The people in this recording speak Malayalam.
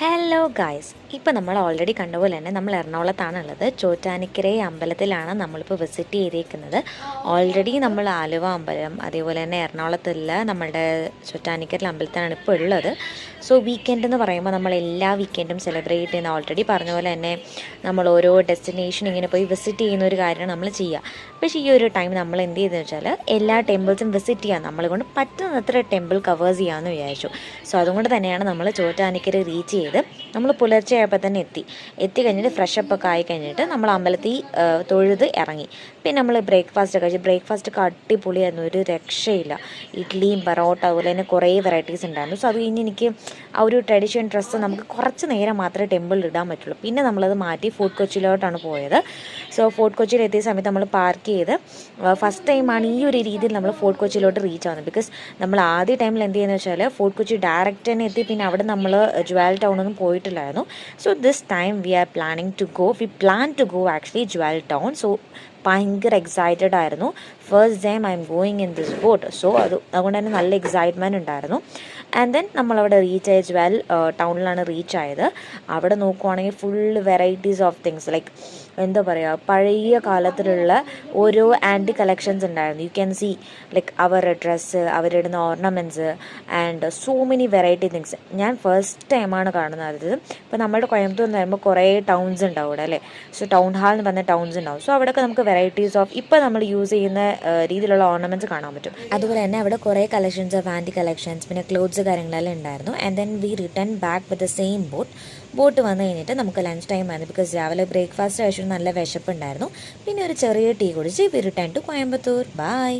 ഹലോ ഗായ്സ്, ഇപ്പോൾ നമ്മൾ ഓൾറെഡി കണ്ട പോലെ തന്നെ നമ്മൾ എറണാകുളത്താണുള്ളത്. ചോറ്റാനിക്കര അമ്പലത്തിലാണ് നമ്മളിപ്പോൾ വിസിറ്റ് ചെയ്തേക്കുന്നത്. ഓൾറെഡി നമ്മൾ ആലുവ അമ്പലം, അതേപോലെ തന്നെ എറണാകുളത്തുള്ള നമ്മളുടെ ചോറ്റാനിക്കര അമ്പലത്തിലാണ് ഇപ്പോൾ ഉള്ളത്. സോ വീക്കെൻഡ് എന്ന് പറയുമ്പോൾ നമ്മൾ എല്ലാ വീക്കെൻഡും സെലിബ്രേറ്റ് ചെയ്യുന്ന, ഓൾറെഡി പറഞ്ഞ പോലെ തന്നെ നമ്മൾ ഓരോ ഡെസ്റ്റിനേഷൻ ഇങ്ങനെ പോയി വിസിറ്റ് ചെയ്യുന്ന ഒരു കാര്യമാണ് നമ്മൾ ചെയ്യുക. പക്ഷേ ഈ ഒരു ടൈം നമ്മൾ എന്ത് ചെയ്തെന്ന് വെച്ചാൽ എല്ലാ ടെമ്പിൾസും വിസിറ്റ് ചെയ്യാൻ നമ്മളെ കൊണ്ട് പറ്റുന്നത്ര ടെമ്പിൾ കവേഴ്സ് ചെയ്യാമെന്ന് വിചാരിച്ചു. സോ അതുകൊണ്ട് തന്നെയാണ് നമ്മൾ ചോറ്റാനിക്കര റീച്ച് ചെയ്ത് നമ്മൾ പുലർച്ചെ ആയപ്പോൾ തന്നെ എത്തി കഴിഞ്ഞിട്ട് ഫ്രഷപ്പ് ഒക്കെ ആയി കഴിഞ്ഞിട്ട് നമ്മൾ അമ്പലത്തിൽ തൊഴുത് ഇറങ്ങി. പിന്നെ നമ്മൾ ബ്രേക്ക്ഫാസ്റ്റ് ഒക്കെ കഴിച്ചു. ബ്രേക്ക്ഫാസ്റ്റ് ഒക്കെ അടിപൊളിയായിരുന്നു, ഒരു രക്ഷയില്ല. ഇഡ്ഡലിയും പൊറോട്ട, അതുപോലെ തന്നെ കുറേ വെറൈറ്റീസ് ഉണ്ടായിരുന്നു. സോ അത് കഴിഞ്ഞ് എനിക്ക് ആ ഒരു ട്രഡീഷണൽ ഡ്രസ്സ് നമുക്ക് കുറച്ച് നേരം മാത്രമേ ടെമ്പിളിൽ ഇടാൻ പറ്റുള്ളൂ. പിന്നെ നമ്മളത് മാറ്റി ഫോർട്ട് കൊച്ചിയിലോട്ടാണ് പോയത്. സോ ഫോർട്ട് കൊച്ചിയിൽ എത്തിയ സമയത്ത് നമ്മൾ പാർക്ക് ചെയ്ത് ഫസ്റ്റ് ടൈമാണ് ഈ ഒരു രീതിയിൽ നമ്മൾ ഫോർട്ട് കൊച്ചിയിലോട്ട് റീച്ച് ആവുന്നത്. ബിക്കോസ് നമ്മൾ ആദ്യ ടൈമിൽ എന്ത് ചെയ്യുന്നത് വെച്ചാൽ ഫോർട്ട് കൊച്ചി ഡയറക്റ്റ് തന്നെ എത്തി, പിന്നെ അവിടെ നമ്മൾ ജ്വൽ ടൗണൊന്നും പോയിട്ടില്ലായിരുന്നു. So this time we plan to go actually Jew town. So ഭയങ്കര എക്സൈറ്റഡ് ആയിരുന്നു. First time I am going in this boat. So അതുകൊണ്ട് തന്നെ നല്ല എക്സൈറ്റ്മെൻറ്റ് ഉണ്ടായിരുന്നു. ആൻഡ് ദെൻ നമ്മളവിടെ റീച്ച് ആയ ജ്വൽ ടൗണിലാണ് റീച്ച് ആയത്. അവിടെ നോക്കുവാണെങ്കിൽ full varieties of things, like എന്താ പറയുക, പഴയ കാലത്തിലുള്ള ഓരോ ആൻറ്റി കളക്ഷൻസ് ഉണ്ടായിരുന്നു. യു ക്യാൻ സീ ലൈക്ക് അവരുടെ ഡ്രസ്സ്, അവരിടുന്ന ornaments and so many variety things. ഞാൻ ഫസ്റ്റ് ടൈമാണ് കാണുന്നത്. ഇപ്പോൾ നമ്മുടെ കോയമ്പത്തൂർ എന്ന് പറയുമ്പോൾ കുറേ ടൗൺസ് ഉണ്ടാവും അവിടെ, അല്ലേ? സോ ടൗൺ ഹാൾ എന്ന് പറഞ്ഞ ടൗൺസ് ഉണ്ടാവും. സോ അവിടെയൊക്കെ നമുക്ക് വെറൈറ്റീസ് ഓഫ് ഇപ്പോൾ നമ്മൾ യൂസ് ചെയ്യുന്ന രീതിയിലുള്ള ഓർണമെൻറ്റ്സ് കാണാൻ പറ്റും. അതുപോലെ തന്നെ അവിടെ കുറേ കളക്ഷൻസ് ഓഫ് ആൻറ്റി കളക്ഷൻസ്, പിന്നെ ക്ലോത്ത്സ് കാര്യങ്ങളെല്ലാം ഉണ്ടായിരുന്നു. And then we return back with the same boat വന്നു കഴിഞ്ഞിട്ട് നമുക്ക് ലഞ്ച് ടൈം ആയിരുന്നു. ബിക്കോസ് രാവിലെ ബ്രേക്ക്ഫാസ്റ്റ് കഴിച്ചിട്ട് നല്ല വിശപ്പുണ്ടായിരുന്നു. പിന്നെ ഒരു ചെറിയ ടീ കുടിച്ച് we return to Coimbatore. By.